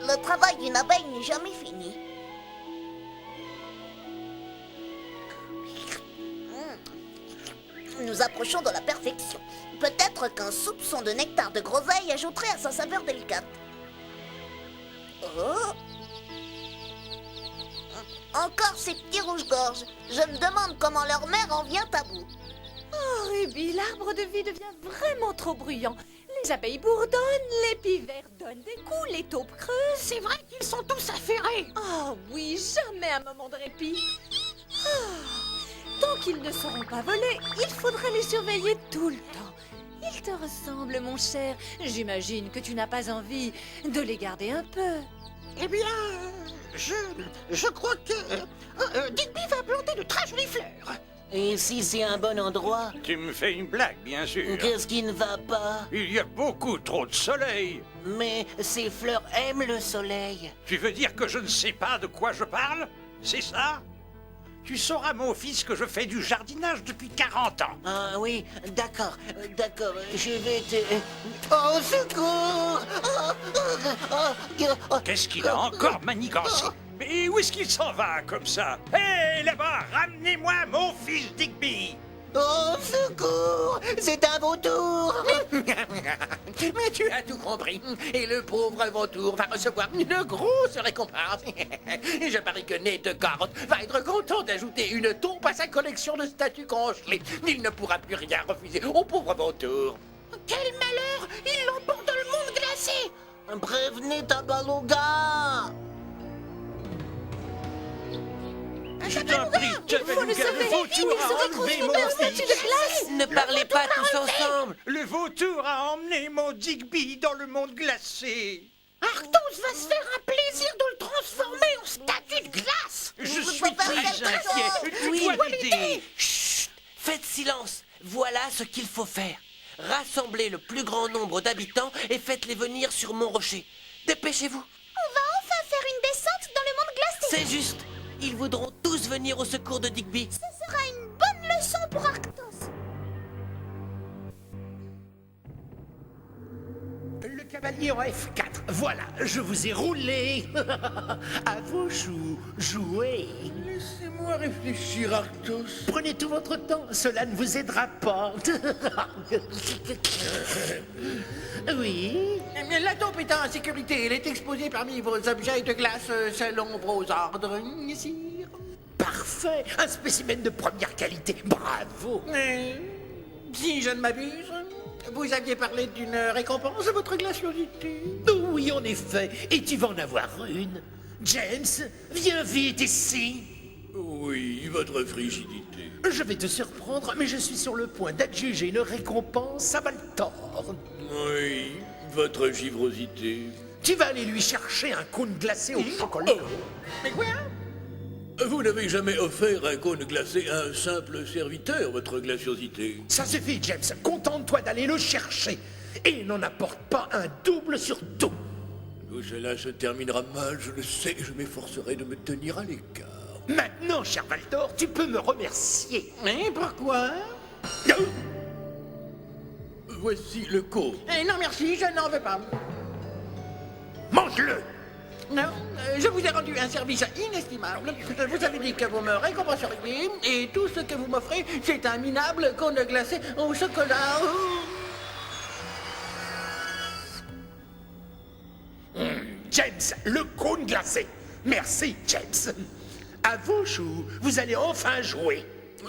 Le travail d'une abeille n'est jamais fini. Nous approchons de la perfection. Peut-être qu'un soupçon de nectar de groseille ajouterait à sa saveur délicate. Oh. Encore ces petits rouges-gorges. Je me demande comment leur mère en vient à bout. Oh, Ruby, l'arbre de vie devient vraiment trop bruyant. Les abeilles bourdonnent, les pivers donnent des coups, les taupes creusent. C'est vrai qu'ils sont tous affairés. Oh oui, jamais un moment de répit. Tant qu'ils ne seront pas volés, il faudra les surveiller tout le temps. Ils te ressemblent, mon cher. J'imagine que tu n'as pas envie de les garder un peu. Eh bien, je crois que Digby va planter de très jolies fleurs. Et si c'est un bon endroit, Tu me fais une blague, bien sûr. qu'est-ce qui ne va pas? Il y a beaucoup trop de soleil. Mais ces fleurs aiment le soleil. Tu veux dire que je ne sais pas de quoi je parle? C'est ça? Tu sauras, mon fils, que je fais du jardinage depuis 40 ans. Ah oui, d'accord, je vais te... Oh, secours! Qu'est-ce qu'il a encore manigancé? Mais où est-ce qu'il s'en va comme ça? Hé, là-bas, ramenez-moi mon fils Digby! Oh, secours! C'est un vautour! Mais tu as tout compris. Et le pauvre vautour va recevoir une grosse récompense. Et je parie que Nez de Carotte va être content d'ajouter une taupe à sa collection de statues congelées. Il ne pourra plus rien refuser au pauvre vautour. Quel malheur! Il l'emporte dans le monde glacé! Prévenez Tabaluga! Je t'en prie, Tabaluga, le vautour a enlevé mon fils! Ne parlez pas tous ensemble! Le vautour a emmené mon Digby dans le monde glacé! Arthos va se faire un plaisir de le transformer en statue de glace! Je Vous suis pouvez très faire quelque inquiet! Tu Oui, dois oui. m'aider! Chut! Faites silence! Voilà ce qu'il faut faire. Rassemblez le plus grand nombre d'habitants et faites-les venir sur mon rocher. Dépêchez-vous! On va enfin faire une descente dans le monde glacé. C'est juste! Ils voudront tous venir au secours de Digby. Ce sera une bonne leçon pour Arctos. Le cavalier en F4. Voilà, je vous ai roulé. À vos joues, jouez. Laissez-moi réfléchir, Arctos. Prenez tout votre temps, cela ne vous aidera pas. Oui. Mais la taupe est en sécurité. Elle est exposée parmi vos objets de glace selon vos ordres, sire. Parfait, un spécimen de première qualité. Bravo. Si je ne m'abuse, vous aviez parlé d'une récompense à votre glaciosité. Oui, en effet, et tu vas en avoir une. James, viens vite ici. Oui, votre frigidité. Je vais te surprendre, mais je suis sur le point d'adjuger une récompense à Valtor. Oui, votre givrosité. Tu vas aller lui chercher un cône glacé au chocolat. Mais quoi? Vous n'avez jamais offert un cône glacé à un simple serviteur, votre glaciosité. Ça suffit, James. Contente-toi d'aller le chercher. Et n'en apporte pas un double sur tout. Tout cela se terminera mal, je le sais, je m'efforcerai de me tenir à l'écart. Maintenant, cher Valtor, tu peux me remercier. Mais pourquoi? Voici le cône. Non merci, je n'en veux pas. Mange-le. Non, je vous ai rendu un service inestimable. Vous avez dit que vous me récompenseriez, et tout ce que vous m'offrez, c'est un minable cône glacé au chocolat. James, le cône glacé. Merci, James. À vos joues, vous allez enfin jouer.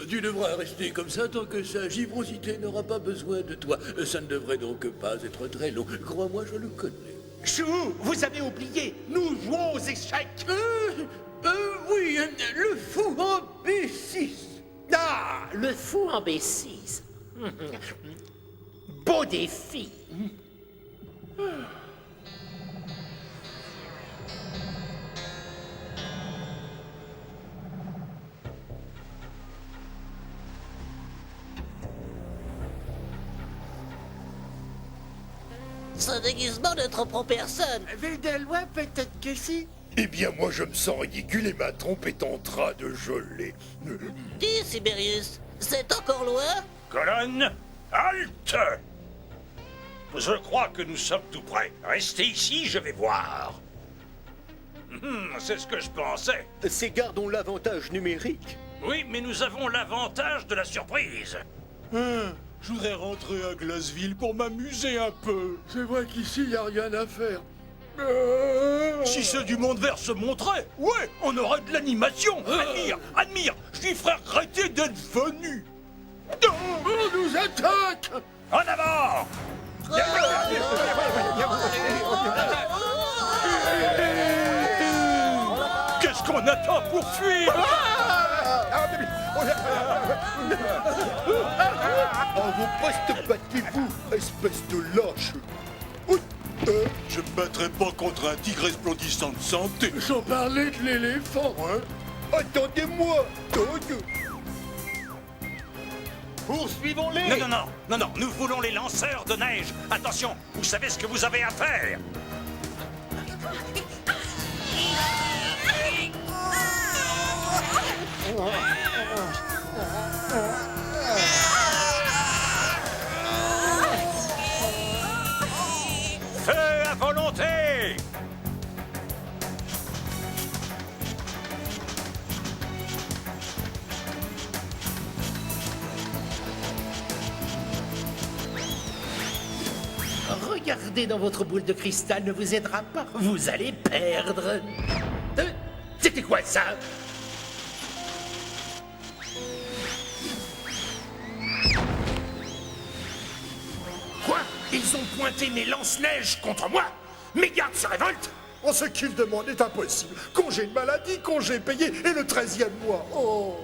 Tu devras rester comme ça tant que sa givrosité n'aura pas besoin de toi. Ça ne devrait donc pas être très long. Crois-moi, je le connais. Chou, vous avez oublié, nous jouons aux échecs. Oui, le fou en B6. Ah, le fou en B6. Beau défi. Ce déguisement ne tromperont personne. Vildelois, peut-être que si. Eh bien, moi, je me sens ridicule et ma trompe est en train de geler. Dis, Sibérius, c'est encore loin? Colonne, halte! Je crois que nous sommes tout prêts. Restez ici, je vais voir. C'est ce que je pensais. Ces gardes ont l'avantage numérique. Oui, mais nous avons l'avantage de la surprise. Je voudrais rentrer à Glassville pour m'amuser un peu. C'est vrai qu'ici, y a rien à faire. Si ceux du monde vert se montraient, ouais, on aurait de l'animation. Admire, je lui ferais regretter d'être venu. On nous attaque! En avant! Qu'est-ce qu'on attend pour fuir? À vos postes, battez-vous, espèce de lâche! Je me battrai pas contre un tigre resplendissant de santé. Sans parler de l'éléphant, hein? Attendez-moi! Poursuivons-les! Non, nous voulons les lanceurs de neige. Attention, vous savez ce que vous avez à faire. Feu à volonté! Regardez dans votre boule de cristal ne vous aidera pas. Vous allez perdre. C'était quoi ça? Quoi? Ils ont pointé mes lance-neige contre moi? Mes gardes se révoltent? Oh, ce qu'il demande est impossible. Congé de maladie, congé payé et le 13e mois. Oh!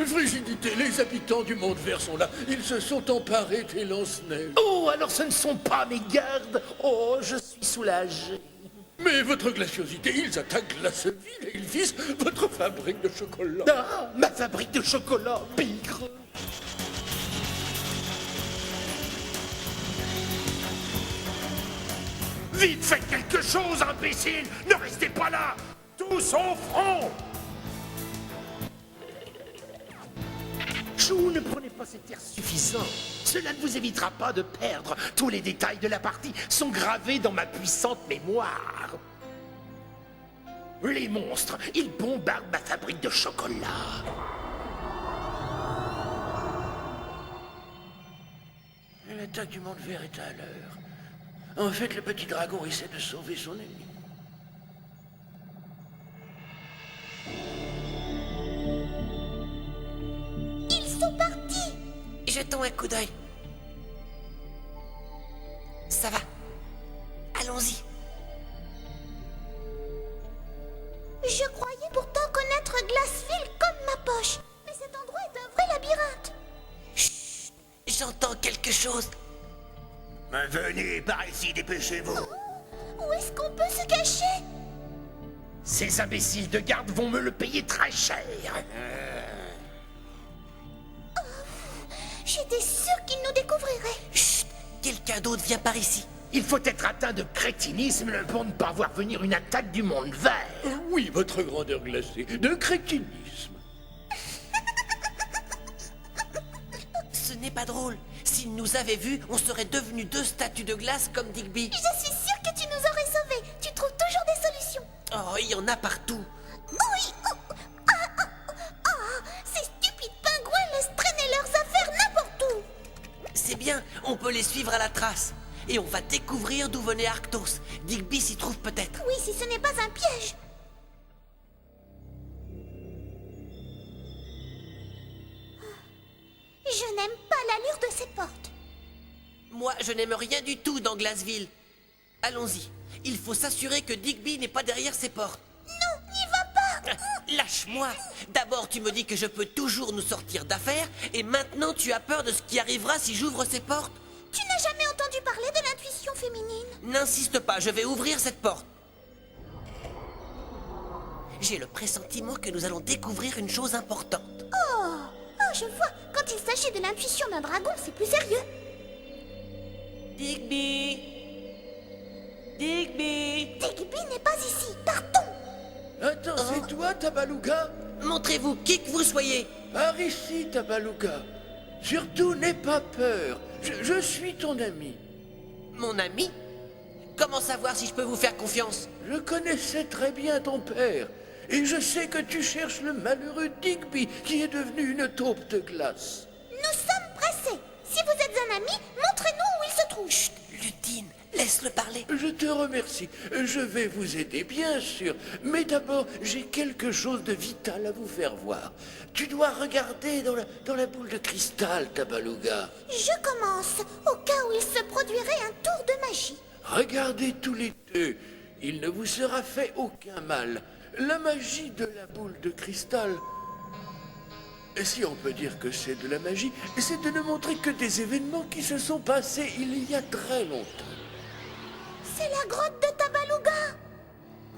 Frigidité, les habitants du monde vert sont là. Ils se sont emparés des lance-neige. Oh, alors ce ne sont pas mes gardes. Oh, je suis soulagé. Mais votre glaciosité, ils attaquent Glasseville et ils visent votre fabrique de chocolat. Ah, ma fabrique de chocolat, pigre. Vite, faites quelque chose, imbécile! Ne restez pas là! Tous au front! Chou, ne prenez pas cet air suffisant. Cela ne vous évitera pas de perdre. Tous les détails de la partie sont gravés dans ma puissante mémoire. Les monstres, ils bombardent ma fabrique de chocolat. L'attaque du monde vert est à l'heure. En fait, le petit dragon essaie de sauver son ennemi. Ils sont partis. Jetons un coup d'œil. Ça va. Allons-y. Je croyais pourtant connaître Glassville comme ma poche. Mais cet endroit est un vrai labyrinthe. Chut, j'entends quelque chose. Venez par ici, dépêchez-vous. Où est-ce qu'on peut se cacher? Ces imbéciles de garde vont me le payer très cher. J'étais sûre qu'ils nous découvriraient. Chut, quelqu'un d'autre vient par ici. Il faut être atteint de crétinisme pour ne pas voir venir une attaque du monde vert. Oui, votre grandeur glacée, de crétinisme. Ce n'est pas drôle. S'il nous avait vus, on serait devenus deux statues de glace comme Digby. Je suis sûre que tu nous aurais sauvés. Tu trouves toujours des solutions. Oh, il y en a partout. Oui. Ces stupides pingouins laissent traîner leurs affaires n'importe où. C'est bien, on peut les suivre à la trace. Et on va découvrir d'où venait Arctos. Digby s'y trouve peut-être. Oui, si ce n'est pas un piège. Je n'aime pas l'allure de ces portes. Moi, je n'aime rien du tout dans Glassville. Allons-y. Il faut s'assurer que Digby n'est pas derrière ces portes. Non, n'y va pas. Lâche-moi. D'abord, tu me dis que je peux toujours nous sortir d'affaires, et maintenant tu as peur de ce qui arrivera si j'ouvre ces portes. Tu n'as jamais entendu parler de l'intuition féminine? N'insiste pas, je vais ouvrir cette porte. J'ai le pressentiment que nous allons découvrir une chose importante. Oh, je vois. Quand il s'agit de l'intuition d'un dragon, c'est plus sérieux. Digby. Digby. Digby n'est pas ici. Partons. Attends, c'est toi, Tabaluga? Montrez-vous qui que vous soyez. Par ici, Tabaluga. Surtout, n'aie pas peur. Je suis ton ami. Mon ami? Comment savoir si je peux vous faire confiance? Je connaissais très bien ton père. Et je sais que tu cherches le malheureux Digby qui est devenu une taupe de glace. Nous sommes pressés. Si vous êtes un ami, montrez-nous où il se trouve. Chut. Lutine, laisse-le parler. Je te remercie. Je vais vous aider, bien sûr. Mais d'abord, j'ai quelque chose de vital à vous faire voir. Tu dois regarder dans la boule de cristal, Tabaluga. Je commence, au cas où il se produirait un tour de magie. Regardez tous les deux. Il ne vous sera fait aucun mal. La magie de la boule de cristal, et si on peut dire que c'est de la magie, c'est de ne montrer que des événements qui se sont passés il y a très longtemps. C'est la grotte de Tabaluga.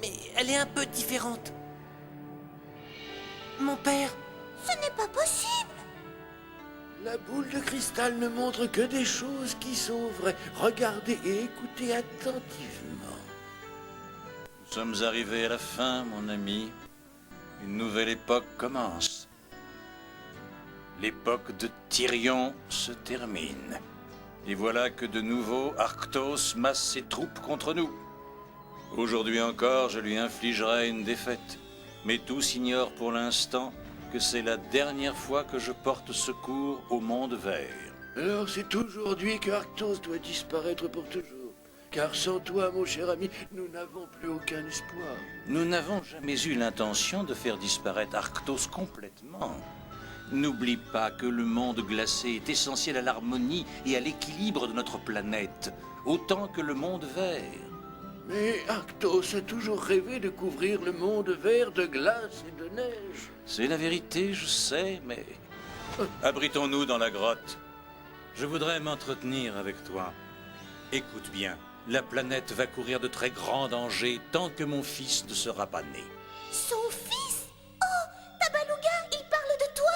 Mais elle est un peu différente. Mon père, Ce n'est pas possible. La boule de cristal ne montre que des choses qui sont vraies. Regardez et écoutez attentivement. Nous sommes arrivés à la fin, mon ami. Une nouvelle époque commence. L'époque de Tyrion se termine. Et voilà que de nouveau Arctos masse ses troupes contre nous. Aujourd'hui encore, je lui infligerai une défaite. Mais tous ignorent pour l'instant que c'est la dernière fois que je porte secours au monde vert. Alors c'est aujourd'hui que Arctos doit disparaître pour toujours. Car sans toi, mon cher ami, nous n'avons plus aucun espoir. Nous n'avons jamais eu l'intention de faire disparaître Arctos complètement. N'oublie pas que le monde glacé est essentiel à l'harmonie et à l'équilibre de notre planète, autant que le monde vert. Mais Arctos a toujours rêvé de couvrir le monde vert de glace et de neige. C'est la vérité, je sais, mais... Abritons-nous dans la grotte. Je voudrais m'entretenir avec toi. Écoute bien, la planète va courir de très grands dangers tant que mon fils ne sera pas né. Son fils? Oh, Tabaluga, il parle de toi?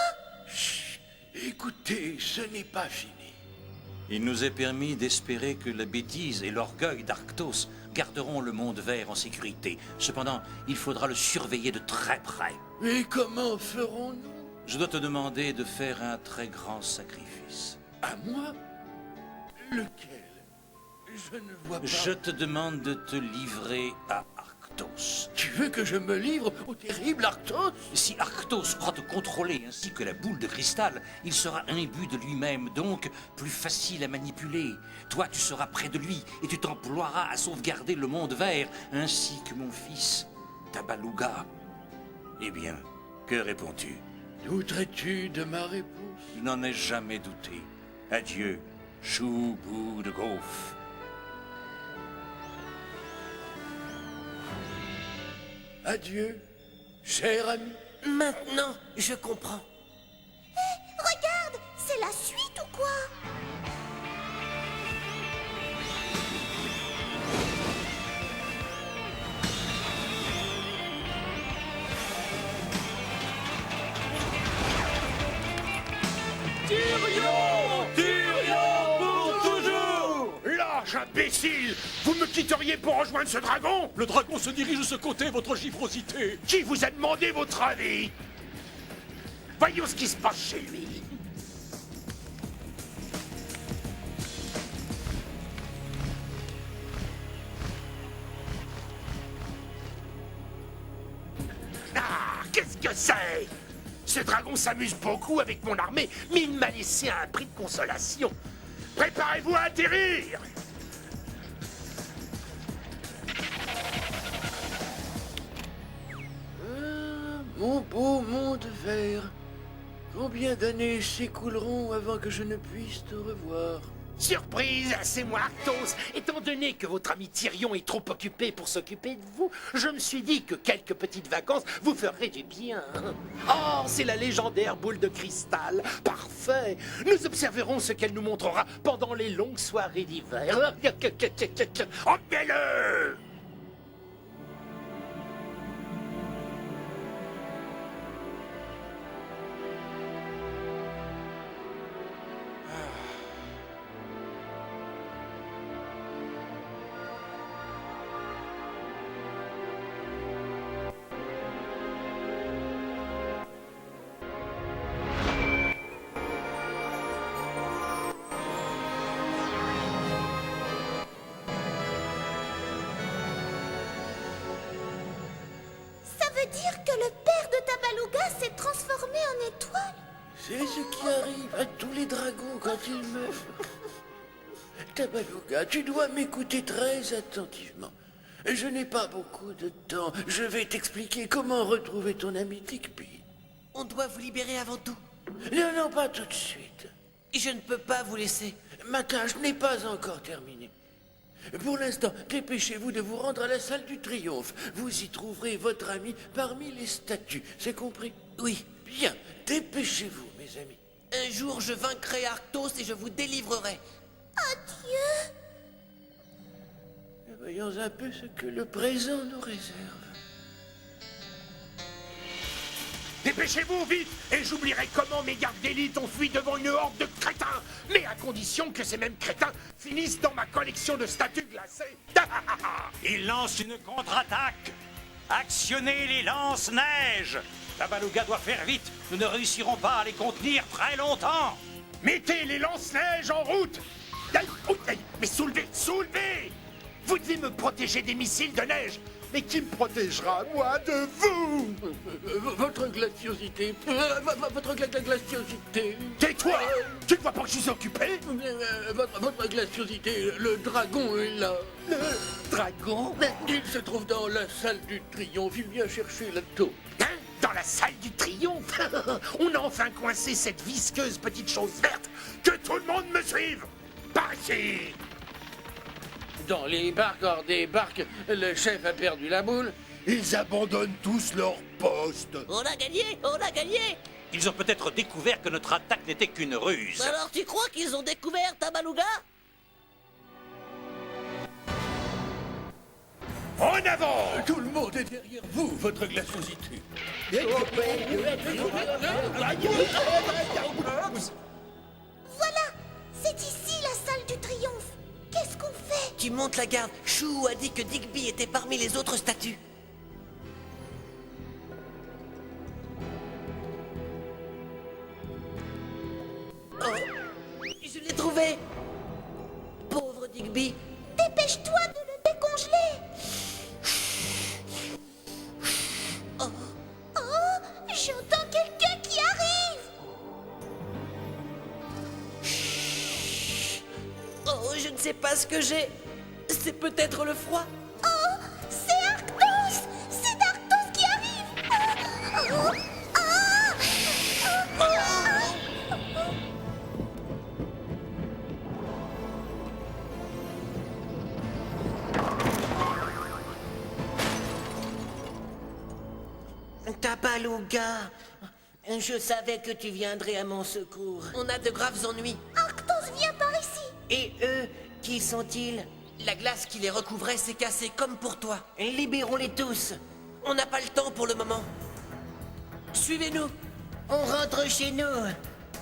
Chut, écoutez, ce n'est pas fini. Il nous est permis d'espérer que la bêtise et l'orgueil d'Arctos garderont le monde vert en sécurité. Cependant, il faudra le surveiller de très près. Et comment ferons-nous? Je dois te demander de faire un très grand sacrifice. À moi? Lequel? Je ne vois pas. Je te demande de te livrer à Arctos. Tu veux que je me livre au terrible Arctos? Si Arctos croit te contrôler ainsi que la boule de cristal, il sera imbu de lui-même, donc plus facile à manipuler. Toi, tu seras près de lui et tu t'emploieras à sauvegarder le monde vert, ainsi que mon fils, Tabaluga. Eh bien, que réponds-tu? Douterais-tu de ma réponse? Je n'en ai jamais douté. Adieu, chou bout de gaufre. Adieu, cher ami. maintenant, je comprends. Regarde, c'est la suite ou quoi? Lâche, imbécile! Vous me quitteriez pour rejoindre ce dragon? Le dragon se dirige de ce côté, votre givrosité. Qui vous a demandé votre avis? Voyons ce qui se passe chez lui. Ah, qu'est-ce que c'est? Ce dragon s'amuse beaucoup avec mon armée, mais il m'a laissé un prix de consolation. Préparez-vous à atterrir! Mon beau monde vert. Combien d'années s'écouleront avant que je ne puisse te revoir? Surprise, c'est moi Arctos. Étant donné que votre ami Tyrion est trop occupé pour s'occuper de vous, je me suis dit que quelques petites vacances vous feraient du bien. Oh, c'est la légendaire boule de cristal. Parfait. Nous observerons ce qu'elle nous montrera pendant les longues soirées d'hiver. Emmenez-le! le père de Tabaluga s'est transformé en étoile. C'est ce qui arrive à tous les dragons quand ils meurent. Tabaluga, tu dois m'écouter très attentivement. Je n'ai pas beaucoup de temps. Je vais t'expliquer comment retrouver ton ami Digby. On doit vous libérer avant tout. Non, non, pas tout de suite. Et je ne peux pas vous laisser. Ma tâche n'est pas encore terminée. Pour l'instant, dépêchez-vous de vous rendre à la salle du triomphe. Vous y trouverez votre ami parmi les statues. C'est compris? Oui. Bien, dépêchez-vous, mes amis. Un jour, je vaincrai Arctos et je vous délivrerai. Adieu. Voyons un peu ce que le présent nous réserve. Dépêchez-vous, vite, et j'oublierai comment mes gardes d'élite ont fui devant une horde de crétins, mais à condition que ces mêmes crétins finissent dans ma collection de statues glacées. Il lance une contre-attaque. Actionnez les lance-neige. Tabaluga doit faire vite. Nous ne réussirons pas à les contenir très longtemps. Mettez les lance-neige en route. Aïe, aïe, mais soulevez, soulevez. Vous devez me protéger des missiles de neige. Mais qui me protégera, moi, de vous? Votre glaciosité. Votre glaciosité. Tais-toi. Tu ne vois pas que je suis occupé? Votre glaciosité, le dragon est là. Le dragon? Il se trouve dans la salle du triomphe. Il vient chercher la taupe. Hein? Dans la salle du triomphe? On a enfin coincé cette visqueuse petite chose verte. Que tout le monde me suive. Par ici. Dans les barques hors des barques, le chef a perdu la boule. Ils abandonnent tous leur poste. On a gagné, on a gagné. Ils ont peut-être découvert que notre attaque n'était qu'une ruse. Alors tu crois qu'ils ont découvert Tabaluga? En avant. Tout le monde est derrière vous, votre glaciosité. Voilà, c'est ici la salle du triomphe. Qu'est-ce qu'on fait? Tu montes la garde. Chou a dit que Digby était parmi les autres statues. Oh, je l'ai trouvé. Pauvre Digby. Dépêche-toi de le décongeler. Oh, j'entends quelqu'un qui arrive. Oh, je ne sais pas ce que j'ai. C'est peut-être le froid. Oh, c'est Arctos. C'est Arctos qui arrive. Oh, oh, Tabaluga, je savais que tu viendrais à mon secours. On a de graves ennuis. Arctos, viens par ici. Et eux, qui sont-ils? La glace qui les recouvrait s'est cassée comme pour toi. Libérons-les tous. On n'a pas le temps pour le moment. Suivez-nous. On rentre chez nous.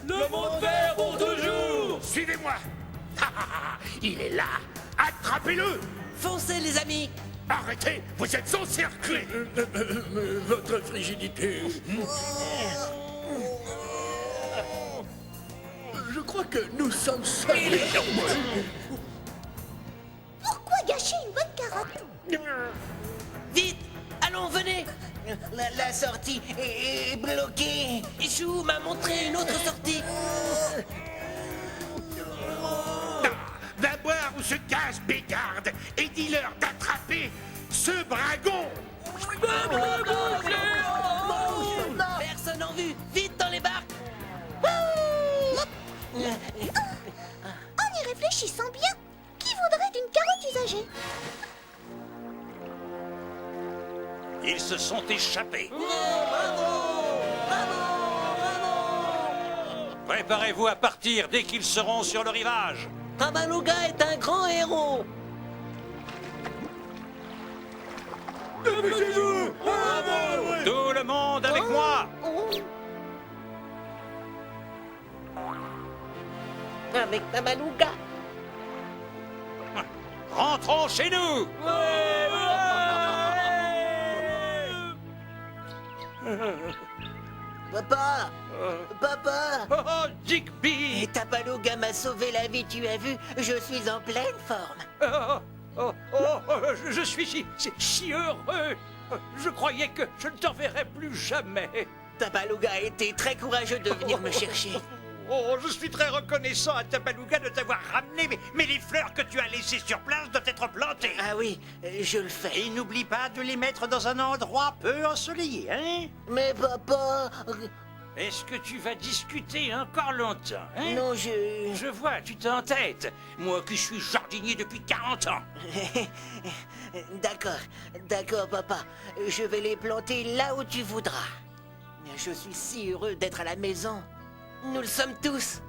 Le monde vert pour toujours. Suivez-moi. Il est là. Attrapez-le. Foncez, les amis. Arrêtez. Vous êtes encerclés. Votre frigidité. Je crois que nous sommes seuls. Pourquoi gâcher une bonne carotte? Vite. Allons, venez. La sortie est bloquée. Chou m'a montré une autre sortie. Va voir où se cache Bégarde et dis-leur d'attraper ce dragon. Personne en vue. Vite dans les barques. En y réfléchissant bien, qui voudrait d'une carotte usagée? Ils se sont échappés. Préparez-vous à partir dès qu'ils seront sur le rivage. Tabaluga est un grand héros. Tout le monde avec moi. Avec Tabaluga. Rentrons chez nous. Papa. Papa. Oh, Digby. Et Tabaluga m'a sauvé la vie, tu as vu? Je suis en pleine forme. Je suis si heureux. Je croyais que je ne t'en verrais plus jamais. Tabaluga a été très courageux de venir me chercher. Oh, je suis très reconnaissant à Tabaluga de t'avoir ramené, mais les fleurs que tu as laissées sur place doivent être plantées. Ah oui, je le fais. Et n'oublie pas de les mettre dans un endroit peu ensoleillé, hein? Mais papa... Est-ce que tu vas discuter encore longtemps, hein? Non, je... Je vois, tu t'entêtes. Moi qui suis jardinier depuis 40 ans. D'accord, papa. Je vais les planter là où tu voudras. Je suis si heureux d'être à la maison. Nous le sommes tous.